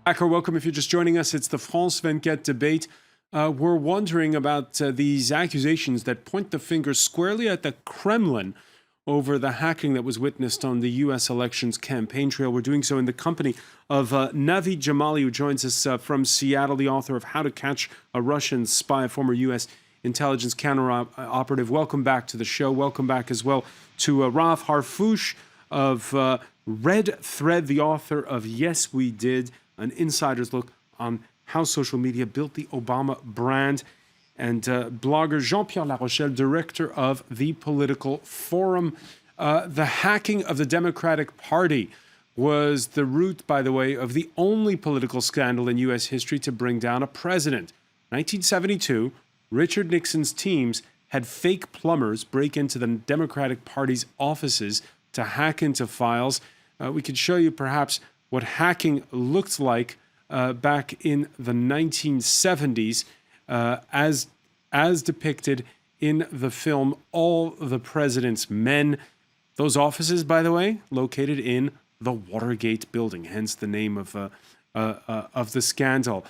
Or welcome if you're just joining us. It's the France 24 debate. We're wondering about these accusations that point the finger squarely at the Kremlin over the hacking that was witnessed on the U.S. elections campaign trail. We're doing so in the company of Navid Jamali, who joins us from Seattle, the author of How to Catch a Russian Spy, a former U.S. intelligence counter-operative. Welcome back to the show. Welcome back as well to Rav Harfouch of Red Thread, the author of Yes, We Did, an insider's look on how social media built the Obama brand, and blogger Jean-Pierre Larochelle, director of The Political Forum. The hacking of the Democratic Party was the root, by the way, of the only political scandal in U.S. history to bring down a president. 1972, Richard Nixon's teams had fake plumbers break into the Democratic Party's offices to hack into files. We could show you perhaps what hacking looked like back in the 1970s, as depicted in the film All the President's Men. Those offices, by the way, located in the Watergate building, hence the name of the scandal.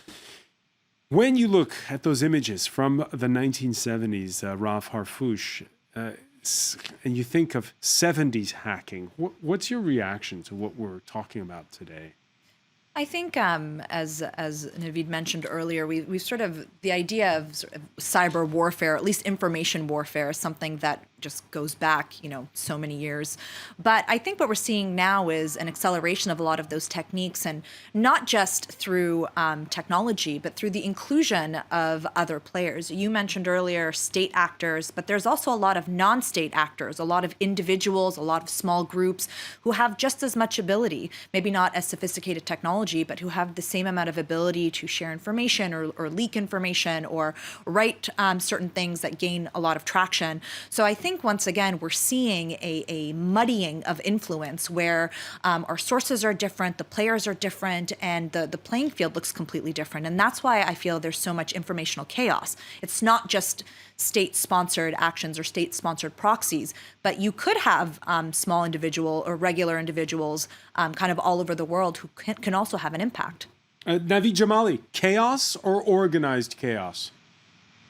When you look at those images from the 1970s, Rav Harfouch, and you think of 70s hacking, what's your reaction to what we're talking about today? I think, as Navid mentioned earlier, we've sort of, the idea of cyber warfare, at least information warfare, is something that just goes back, so many years. But I think what we're seeing now is an acceleration of a lot of those techniques, and not just through technology, but through the inclusion of other players. You mentioned earlier state actors, but there's also a lot of non-state actors, a lot of individuals, a lot of small groups who have just as much ability, maybe not as sophisticated technology, but who have the same amount of ability to share information or leak information or write certain things that gain a lot of traction. So I think once again, we're seeing a muddying of influence where our sources are different, the players are different, and the playing field looks completely different. And that's why I feel there's so much informational chaos. It's not just state-sponsored actions or state-sponsored proxies, but you could have small individual or regular individuals kind of all over the world who can also have an impact. Navid Jamali, chaos or organized chaos?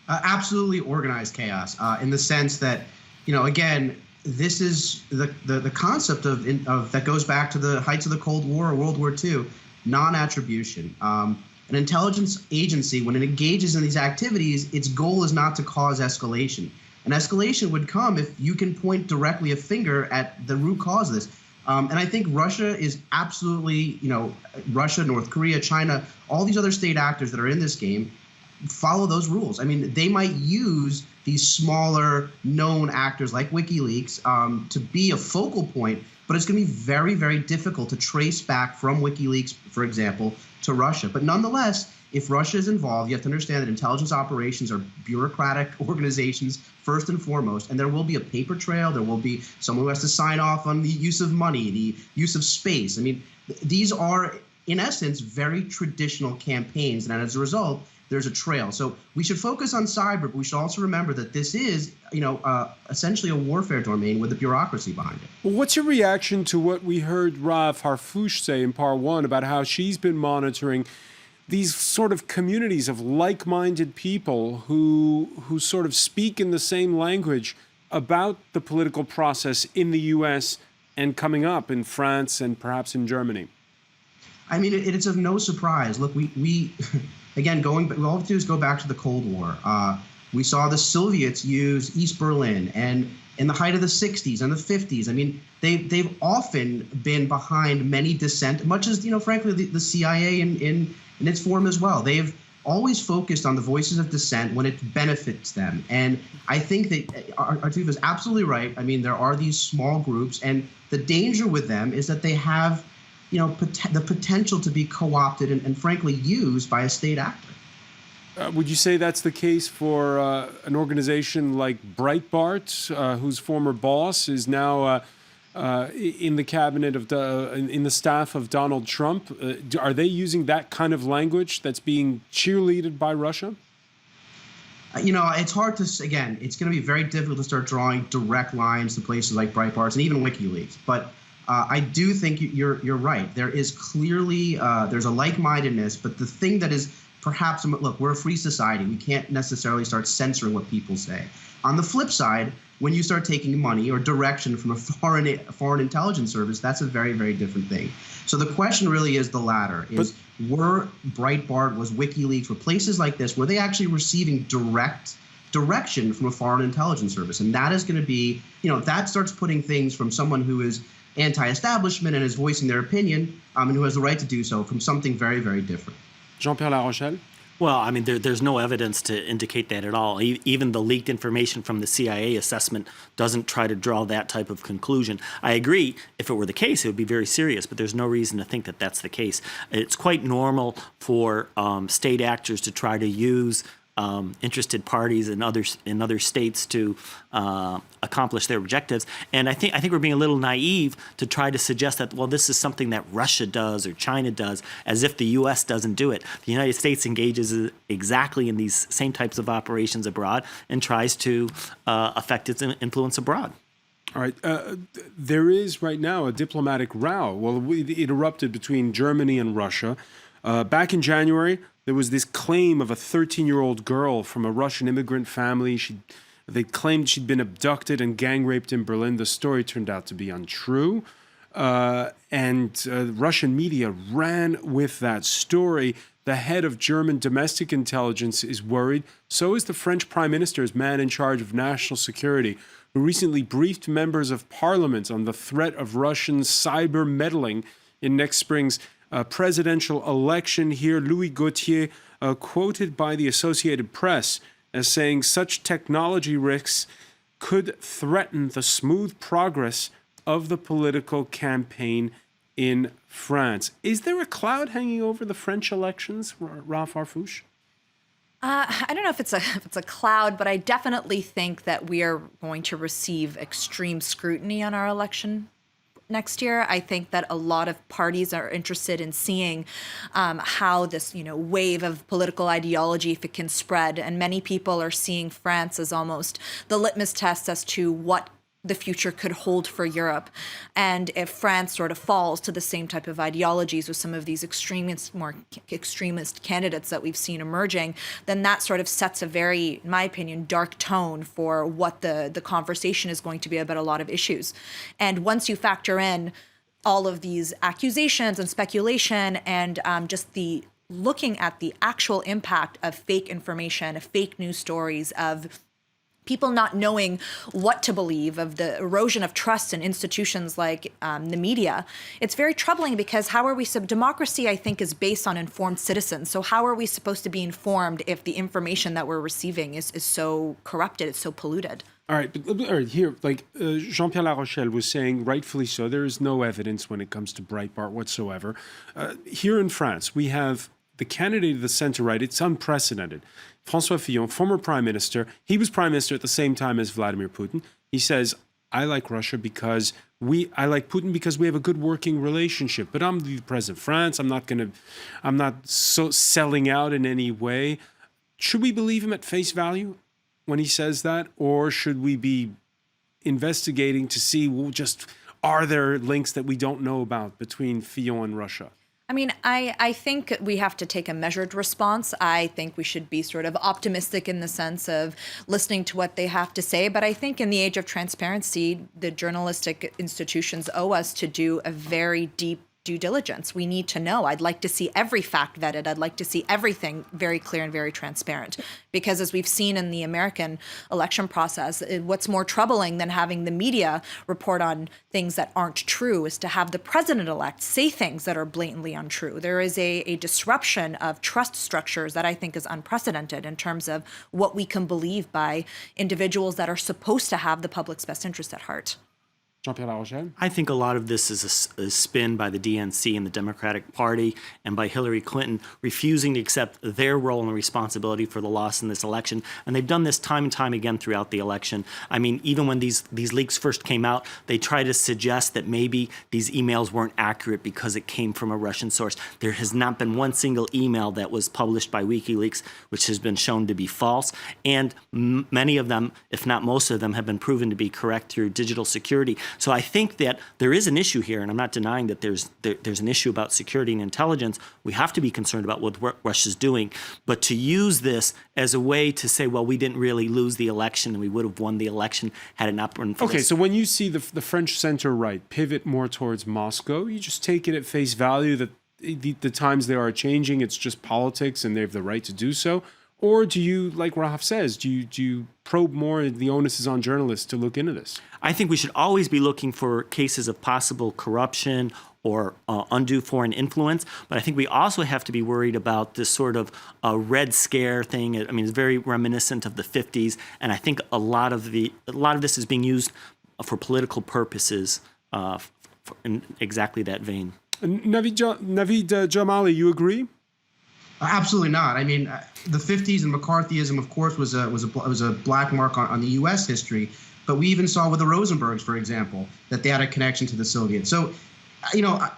Absolutely organized chaos, in the sense that, again, this is the concept of that goes back to the heights of the Cold War or World War II, non-attribution. An intelligence agency, when it engages in these activities, its goal is not to cause escalation. And escalation would come if you can point directly a finger at the root cause of this. And I think Russia is absolutely, Russia, North Korea, China, all these other state actors that are in this game follow those rules. I mean, they might use these smaller known actors like WikiLeaks to be a focal point, but it's going to be very, very difficult to trace back from WikiLeaks, for example, to Russia. But nonetheless, if Russia is involved, you have to understand that intelligence operations are bureaucratic organizations first and foremost, and there will be a paper trail. There will be someone who has to sign off on the use of money, the use of space. I mean, these are, in essence, very traditional campaigns, and as a result, there's a trail. So we should focus on cyber, but we should also remember that this is, essentially a warfare domain with the bureaucracy behind it. Well, what's your reaction to what we heard Rav Harfouch say in part one about how she's been monitoring these sort of communities of like-minded people who sort of speak in the same language about the political process in the U.S. and coming up in France and perhaps in Germany? I mean, it's of no surprise. Look, we again, all we have to do is go back to the Cold War. We saw the Soviets use East Berlin, and in the height of the 60s and the 50s, I mean, they've often been behind many dissent, much as, frankly, the CIA in its form as well. They've always focused on the voices of dissent when it benefits them. And I think that Artuf is absolutely right. I mean, there are these small groups, and the danger with them is that they have the potential to be co-opted and frankly used by a state actor. Would you say that's the case for an organization like Breitbart, whose former boss is now in the cabinet of in the staff of Donald Trump? Are they using that kind of language that's being cheerleaded by Russia? It's hard to, again, it's going to be very difficult to start drawing direct lines to places like Breitbart and even WikiLeaks. But I do think you're right. There is clearly there's a like-mindedness, but the thing that is perhaps, look, we're a free society. We can't necessarily start censoring what people say. On the flip side, when you start taking money or direction from a foreign intelligence service, that's a very, very different thing. So the question really is the latter: were Breitbart, was WikiLeaks, were places like this, were they actually receiving direction from a foreign intelligence service? And that is going to be, that starts putting things from someone who is anti-establishment and is voicing their opinion, and who has the right to do so, from something very, very different. Jean-Pierre Larochelle? Well, I mean, there's no evidence to indicate that at all. Even the leaked information from the CIA assessment doesn't try to draw that type of conclusion. I agree, if it were the case, it would be very serious, but there's no reason to think that that's the case. It's quite normal for state actors to try to use interested parties in other states to accomplish their objectives, and I think we're being a little naive to try to suggest that, well, this is something that Russia does or China does, as if the U.S. doesn't do it. The United States engages exactly in these same types of operations abroad and tries to affect its influence abroad. All right. There is right now a diplomatic row. Well, it erupted between Germany and Russia. Back in January, there was this claim of a 13-year-old girl from a Russian immigrant family. They claimed she'd been abducted and gang raped in Berlin. The story turned out to be untrue. And Russian media ran with that story. The head of German domestic intelligence is worried. So is the French prime minister's man in charge of national security, who recently briefed members of parliament on the threat of Russian cyber meddling in next spring's presidential election. Here, Louis Gauthier, quoted by the Associated Press as saying such technology risks could threaten the smooth progress of the political campaign in France. Is there a cloud hanging over the French elections, Ralph Arfouche? I don't know if it's a cloud, but I definitely think that we are going to receive extreme scrutiny on our election next year. I think that a lot of parties are interested in seeing how this, wave of political ideology, if it can spread. And many people are seeing France as almost the litmus test as to what the future could hold for Europe. And if France sort of falls to the same type of ideologies with some of these more extremist candidates that we've seen emerging, then that sort of sets a very, in my opinion, dark tone for what the conversation is going to be about a lot of issues. And once you factor in all of these accusations and speculation and just the looking at the actual impact of fake information, of fake news stories, of people not knowing what to believe, of the erosion of trust in institutions like the media, it's very troubling because democracy, I think, is based on informed citizens. So how are we supposed to be informed if the information that we're receiving is so corrupted, it's so polluted? All right, here, Jean-Pierre Larochelle was saying, rightfully so, there is no evidence when it comes to Breitbart whatsoever. Here in France, we have the candidate of the center-right. It's unprecedented. François Fillon, former prime minister, he was prime minister at the same time as Vladimir Putin. He says, I like Russia because I like Putin because we have a good working relationship. But I'm the president of France. I'm not so selling out in any way. Should we believe him at face value when he says that? Or should we be investigating to see, are there links that we don't know about between Fillon and Russia? I mean, I think we have to take a measured response. I think we should be sort of optimistic in the sense of listening to what they have to say. But I think in the age of transparency, the journalistic institutions owe us to do a very deep due diligence. We need to know. I'd like to see every fact vetted. I'd like to see everything very clear and very transparent. Because as we've seen in the American election process, what's more troubling than having the media report on things that aren't true is to have the president-elect say things that are blatantly untrue. There is a disruption of trust structures that I think is unprecedented in terms of what we can believe by individuals that are supposed to have the public's best interest at heart. Jean-Pierre Larochelle? I think a lot of this is a spin by the DNC and the Democratic Party and by Hillary Clinton refusing to accept their role and responsibility for the loss in this election. And they've done this time and time again throughout the election. I mean, even when these leaks first came out, they tried to suggest that maybe these emails weren't accurate because it came from a Russian source. There has not been one single email that was published by WikiLeaks which has been shown to be false. And many of them, if not most of them, have been proven to be correct through digital security. So I think that there is an issue here, and I'm not denying that there's an issue about security and intelligence. We have to be concerned about what Russia's doing. But to use this as a way to say, well, we didn't really lose the election and we would have won the election had it not been for Okay, this. so when you see the French center-right pivot more towards Moscow, you just take it at face value that the times they are changing, it's just politics and they have the right to do so? Or do you, like Raf says, do you probe more? The onus is on journalists to look into this. I think we should always be looking for cases of possible corruption or undue foreign influence. But I think we also have to be worried about this sort of Red Scare thing. I mean, it's very reminiscent of the 50s, and I think a lot of this is being used for political purposes in exactly that vein. Navid Jamali, you agree? Absolutely not. I mean, the 50s and McCarthyism, of course, was a black mark on the U.S. history. But we even saw with the Rosenbergs, for example, that they had a connection to the Soviets. So,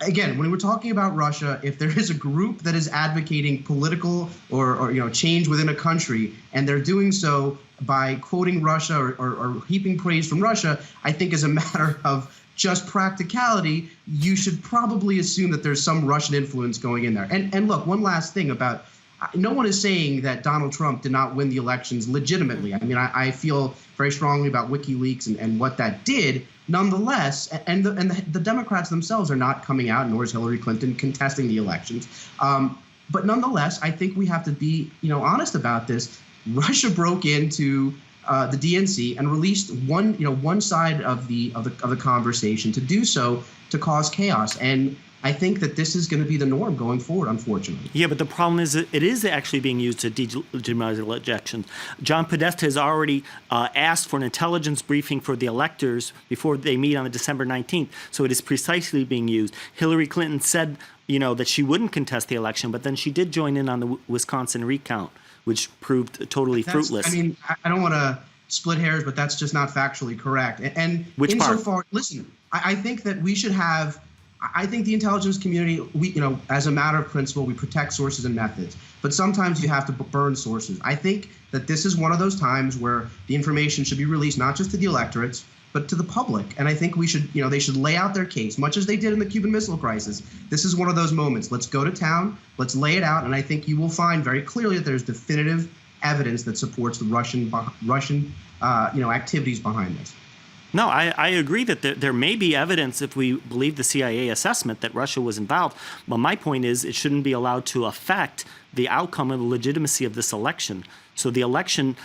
again, when we're talking about Russia, if there is a group that is advocating political or change within a country, and they're doing so by quoting Russia or heaping praise from Russia, I think as a matter of just practicality, you should probably assume that there's some Russian influence going in there. And look, one last thing about, no one is saying that Donald Trump did not win the elections legitimately. I mean, I feel very strongly about WikiLeaks and what that did. Nonetheless, and the Democrats themselves are not coming out, nor is Hillary Clinton contesting the elections. But nonetheless, I think we have to be honest about this. Russia broke into the DNC and released one side of the conversation to do so to cause chaos. And I think that this is going to be the norm going forward, unfortunately. Yeah, but the problem is that it is actually being used to delegitimize elections. John Podesta has already asked for an intelligence briefing for the electors before they meet on December 19th. So it is precisely being used. Hillary Clinton said, that she wouldn't contest the election, but then she did join in on the Wisconsin recount, which proved totally fruitless. I mean, I don't want to split hairs, but that's just not factually correct. And Which insofar, listen, I think that we should have. I think the intelligence community, as a matter of principle, we protect sources and methods. But sometimes you have to burn sources. I think that this is one of those times where the information should be released not just to the electorates, but to the public. And I think we should, they should lay out their case, much as they did in the Cuban Missile Crisis. This is one of those moments. Let's go to town. Let's lay it out. And I think you will find very clearly that there's definitive evidence that supports the Russian activities behind this. No, I agree that there may be evidence, if we believe the CIA assessment, that Russia was involved. But my point is it shouldn't be allowed to affect the outcome and the legitimacy of this election. So the election,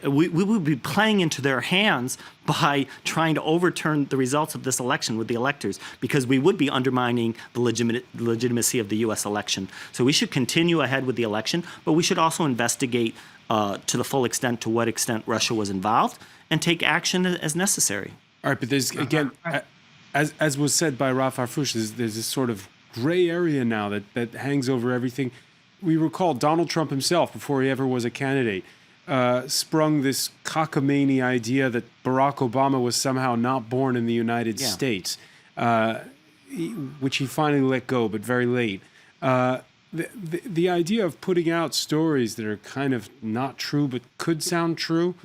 we would be playing into their hands by trying to overturn the results of this election with the electors, because we would be undermining the legitimacy of the U.S. election. So we should continue ahead with the election, but we should also investigate to the full extent to what extent Russia was involved and take action as necessary. All right, but there's, again, as was said by Raf Harfouch, there's this sort of gray area now that hangs over everything. We recall Donald Trump himself, before he ever was a candidate, sprung this cockamamie idea that Barack Obama was somehow not born in the United States, which he finally let go, but very late. The idea of putting out stories that are kind of not true but could sound true,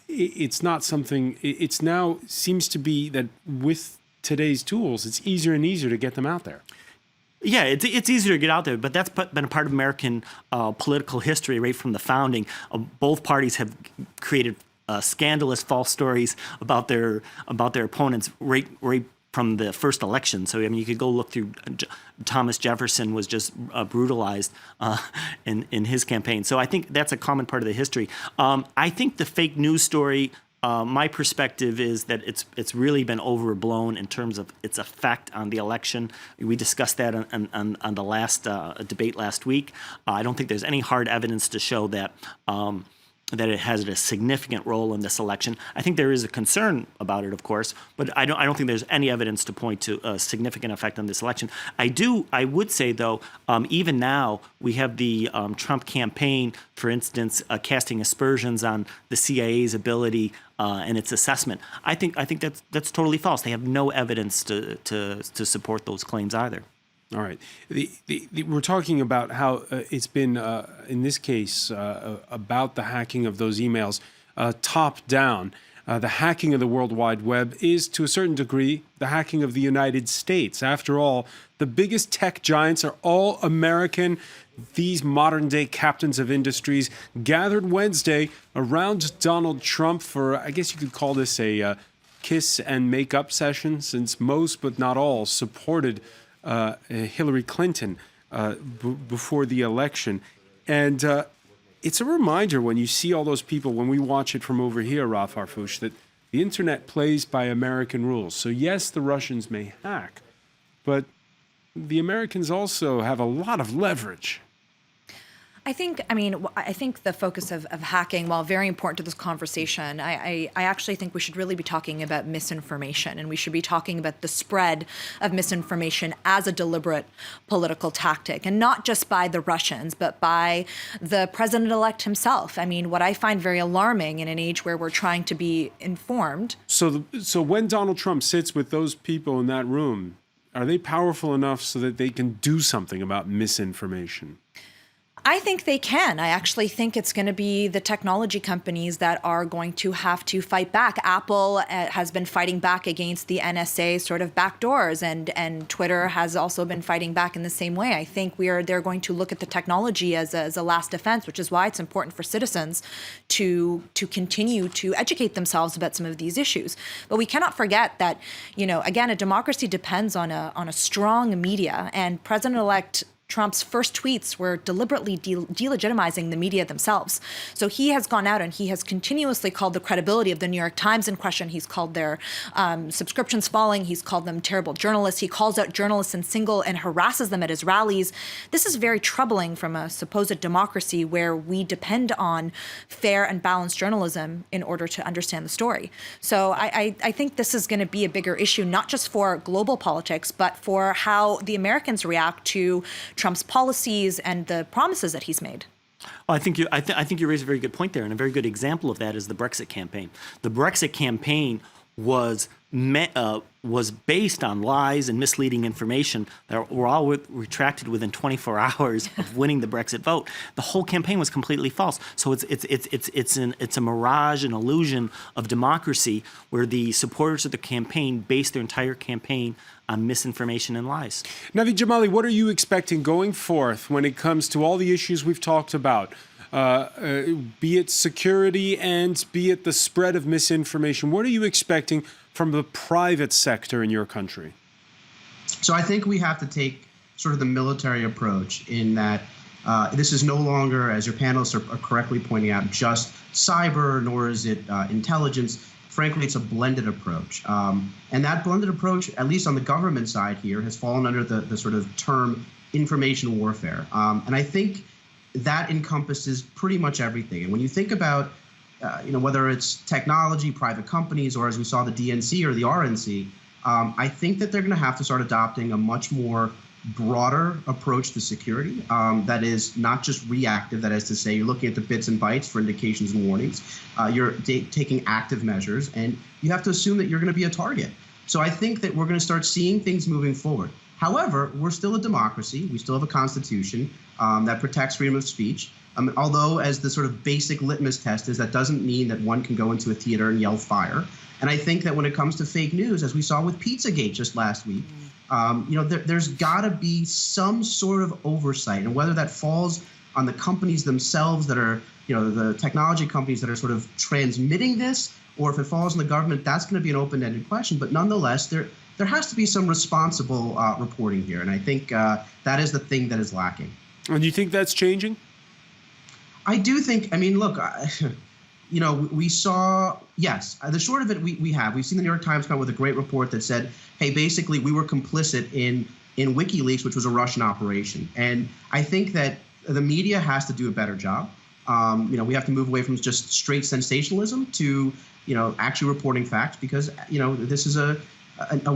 it's not something. It's now seems to be that with today's tools, it's easier and easier to get them out there. Yeah, it's easier to get out there, but that's been a part of American political history right from the founding. Both parties have created scandalous false stories about their opponents right from the first election. So, I mean, you could go look through Thomas Jefferson was just brutalized in his campaign. So I think that's a common part of the history. I think the fake news story, my perspective is that it's really been overblown in terms of its effect on the election. We discussed that on the last debate last week. I don't think there's any hard evidence to show that that it has a significant role in this election. I think there is a concern about it, of course, but I don't think there's any evidence to point to a significant effect on this election. I would say, though, even now we have the Trump campaign, for instance, casting aspersions on the CIA's ability and its assessment. I think that's totally false. They have no evidence to support those claims either. All right. We're talking about how it's been, in this case, about the hacking of those emails, top down. the hacking of the World Wide Web is, to a certain degree, the hacking of the United States. After all, the biggest tech giants are all American. These modern-day captains of industries gathered Wednesday around Donald Trump for, I guess you could call this a kiss and make up session, since most, but not all, supported Hillary Clinton before the election. And it's a reminder when you see all those people, when we watch it from over here, Raf Harfouch, that the internet plays by American rules. So yes, the Russians may hack, but the Americans also have a lot of leverage. I think the focus of hacking, while very important to this conversation, I actually think we should really be talking about misinformation, and we should be talking about the spread of misinformation as a deliberate political tactic, and not just by the Russians, but by the president-elect himself. I mean, what I find very alarming in an age where we're trying to be informed. So when Donald Trump sits with those people in that room, are they powerful enough so that they can do something about misinformation? I think they can. I actually think it's going to be the technology companies that are going to have to fight back. Apple has been fighting back against the NSA sort of backdoors, and Twitter has also been fighting back in the same way. I think they're going to look at the technology as a last defense, which is why it's important for citizens to continue to educate themselves about some of these issues. But we cannot forget that, again, a democracy depends on a strong media, and President-elect Trump's first tweets were deliberately delegitimizing the media themselves. So he has gone out and he has continuously called the credibility of the New York Times in question. He's called their subscriptions falling. He's called them terrible journalists. He calls out journalists and harasses them at his rallies. This is very troubling from a supposed democracy where we depend on fair and balanced journalism in order to understand the story. So I think this is going to be a bigger issue, not just for global politics, but for how the Americans react to Trump's policies and the promises that he's made. Well, I think you raise a very good point there, and a very good example of that is the Brexit campaign. The Brexit campaign was based on lies and misleading information that were all retracted within 24 hours of winning the Brexit vote. The whole campaign was completely false. So it's a mirage, an illusion of democracy, where the supporters of the campaign based their entire campaign on misinformation and lies. Navid Jamali, what are you expecting going forth when it comes to all the issues we've talked about? Be it security and be it the spread of misinformation. What are you expecting from the private sector in your country? So I think we have to take sort of the military approach in that this is no longer, as your panelists are correctly pointing out, just cyber, nor is it intelligence. Frankly, it's a blended approach. And that blended approach, at least on the government side here, has fallen under the sort of term information warfare. And I think that encompasses pretty much everything. And when you think about, whether it's technology, private companies, or as we saw the DNC or the RNC, I think that they're going to have to start adopting a much more broader approach to security that is not just reactive. That is to say, you're looking at the bits and bytes for indications and warnings. You're taking active measures, and you have to assume that you're going to be a target. So I think that we're going to start seeing things moving forward. However, we're still a democracy. We still have a constitution that protects freedom of speech. Although, as the sort of basic litmus test is, that doesn't mean that one can go into a theater and yell fire. And I think that when it comes to fake news, as we saw with Pizzagate just last week, there's got to be some sort of oversight. And whether that falls on the companies themselves that are, the technology companies that are sort of transmitting this, or if it falls on the government, that's going to be an open-ended question. But nonetheless, there has to be some responsible reporting here. And I think that is the thing that is lacking. And you think that's changing? I do think, look, we saw, yes, the short of it, we've seen the New York Times come out with a great report that said, hey, basically we were complicit in WikiLeaks, which was a Russian operation. And I think that the media has to do a better job. We have to move away from just straight sensationalism to, actually reporting facts, because, this is a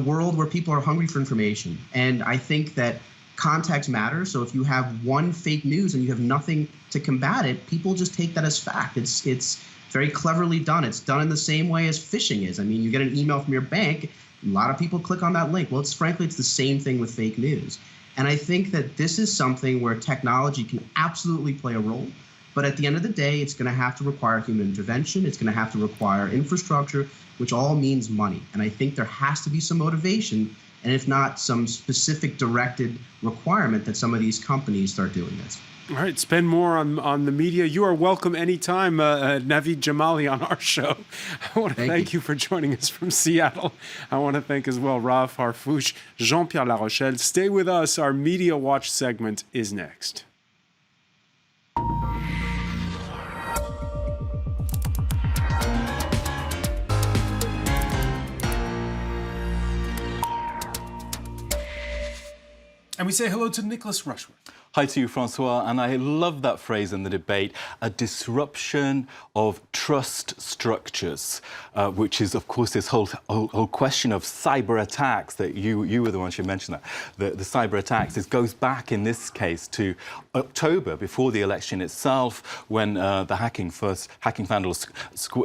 world where people are hungry for information. And I think that context matters. So if you have one fake news and you have nothing to combat it, people just take that as fact. It's very cleverly done. It's done in the same way as phishing is. You get an email from your bank, a lot of people click on that link. Well, frankly, it's the same thing with fake news. And I think that this is something where technology can absolutely play a role. But at the end of the day, it's going to have to require human intervention. It's going to have to require infrastructure, which all means money. And I think there has to be some motivation, and if not, some specific directed requirement that some of these companies start doing this. All right, spend more on the media. You are welcome anytime, Navid Jamali, on our show. I want to thank you for joining us from Seattle. I want to thank as well Raf Harfouche, Jean-Pierre Larochelle. Stay with us. Our Media Watch segment is next. And we say hello to Nicholas Rushworth. Hi to you, François, and I love that phrase in the debate, a disruption of trust structures, which is, of course, this whole question of cyber attacks that you were the ones who mentioned that. The cyber attacks, this goes back in this case to October, before the election itself, when the hacking vandals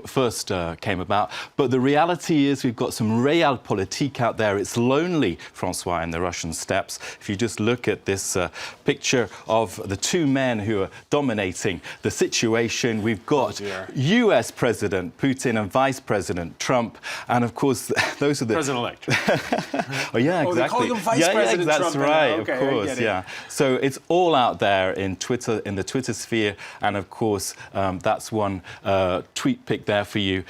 first came about. But the reality is we've got some realpolitik out there. It's lonely, François, in the Russian steppes. If you just look at this picture of the two men who are dominating the situation. We've got US President Putin and Vice President Trump, and of course those are the President-elect. Oh yeah, exactly. Oh, they call him Vice President that's Trump. right. Okay, of course, yeah. So it's all out there in Twitter, in the Twitter sphere, and of course that's one tweet pick there for you.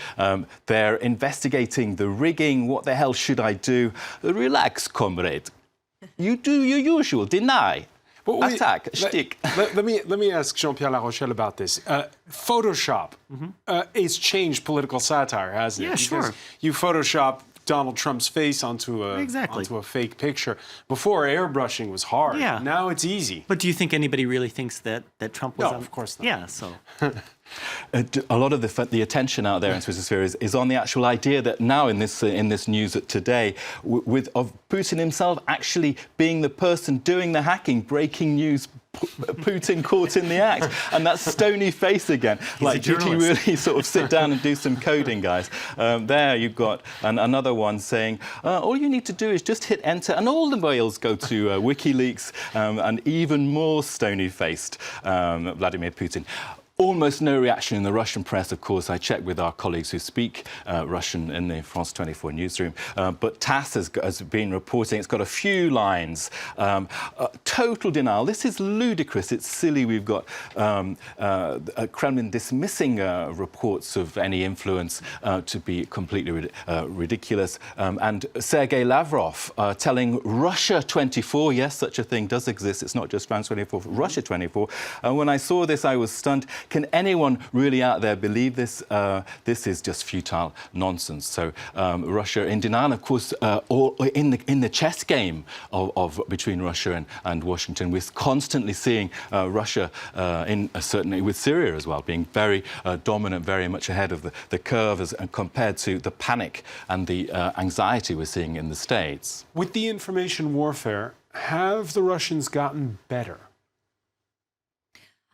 They're investigating the rigging. What the hell should I do? Relax, comrade. You do your usual. Deny. Attack, shtick. Let me ask Jean-Pierre Larochelle about this. Photoshop it's changed political satire, hasn't it? Yeah, sure. You Photoshop Donald Trump's face onto a fake picture. Before, airbrushing was hard. Yeah. Now it's easy. But do you think anybody really thinks that Trump was? No, of course not. Yeah, so. A lot of the attention out there in Twitter sphere is on the actual idea that now in this news today, of Putin himself actually being the person doing the hacking, breaking news. Putin caught in the act, and that stony face again. Like, did he really sort of sit down and do some coding, guys? There you've got another one saying, all you need to do is just hit enter, and all the mails go to WikiLeaks, and even more stony-faced Vladimir Putin. Almost no reaction in the Russian press, of course. I checked with our colleagues who speak Russian in the France 24 newsroom. But TASS has been reporting. It's got a few lines. Total denial. This is ludicrous. It's silly. We've got Kremlin dismissing reports of any influence to be completely ridiculous. And Sergei Lavrov telling Russia 24, yes, such a thing does exist. It's not just France 24, Russia 24. When I saw this, I was stunned. Can anyone really out there believe this? This is just futile nonsense. So Russia in denial, of course, all in the chess game of between Russia and Washington. We're constantly seeing Russia, certainly with Syria as well, being very dominant, very much ahead of the curve as compared to the panic and the anxiety we're seeing in the States. With the information warfare, have the Russians gotten better?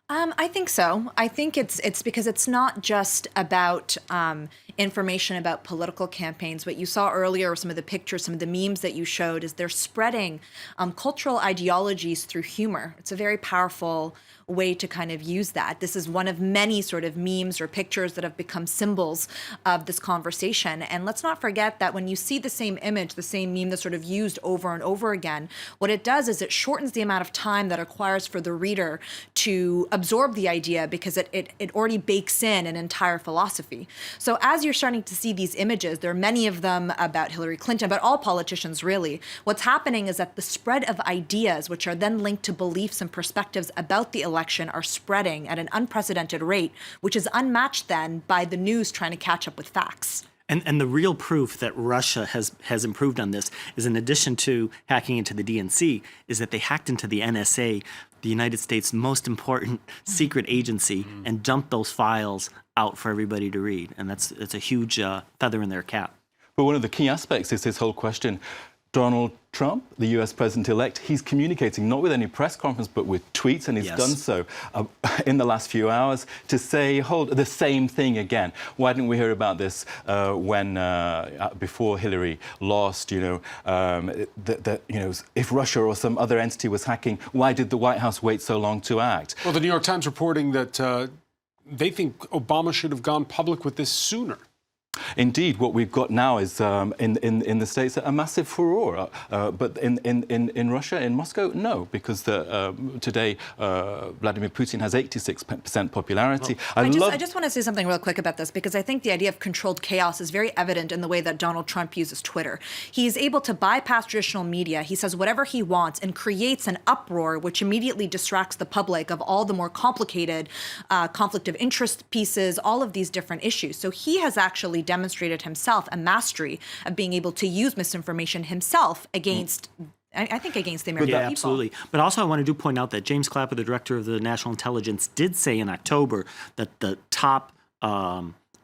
I think so. I think it's because it's not just about information about political campaigns. What you saw earlier, some of the pictures, some of the memes that you showed, is they're spreading cultural ideologies through humor. It's a very powerful way to kind of use that. This is one of many sort of memes or pictures that have become symbols of this conversation. And let's not forget that when you see the same image, the same meme that's sort of used over and over again, what it does is it shortens the amount of time that it requires for the reader to absorb the idea, because it already bakes in an entire philosophy. So as you're starting to see these images, there are many of them about Hillary Clinton, but all politicians really, what's happening is that the spread of ideas, which are then linked to beliefs and perspectives about the election, are spreading at an unprecedented rate, which is unmatched then by the news trying to catch up with facts. And the real proof that Russia has improved on this is, in addition to hacking into the DNC, is that they hacked into the NSA, the United States' most important secret agency, and dumped those files out for everybody to read. And it's a huge feather in their cap. But one of the key aspects is this whole question. Donald Trump, the US president-elect, he's communicating not with any press conference but with tweets, and he's Yes. done so in the last few hours to say, hold the same thing again. Why didn't we hear about this before Hillary lost? If Russia or some other entity was hacking, why did the White House wait so long to act? Well, the New York Times reporting that they think Obama should have gone public with this sooner. Indeed, what we've got now is in the States a massive furore, but in Russia, in Moscow, no, because today Vladimir Putin has 86% popularity. I just want to say something real quick about this, because I think the idea of controlled chaos is very evident in the way that Donald Trump uses Twitter. He is able to bypass traditional media. He says whatever he wants and creates an uproar, which immediately distracts the public of all the more complicated conflict of interest pieces, all of these different issues. So he has actually demonstrated himself a mastery of being able to use misinformation himself against, I think, against the American people. Absolutely. But also I want to point out that James Clapper, the director of the National Intelligence, did say in October that the top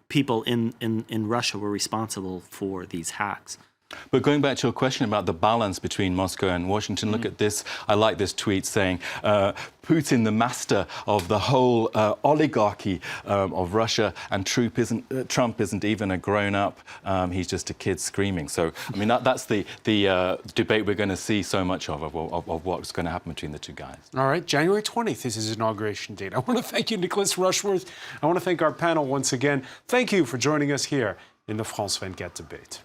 people in Russia were responsible for these hacks. But going back to your question about the balance between Moscow and Washington, look at this. I like this tweet saying, Putin, the master of the whole oligarchy of Russia, and Trump isn't even a grown-up. He's just a kid screaming. So, I mean, that's the debate we're going to see so much of what's going to happen between the two guys. All right, January 20th is his inauguration date. I want to thank you, Nicholas Rushworth. I want to thank our panel once again. Thank you for joining us here in the France 24 debate.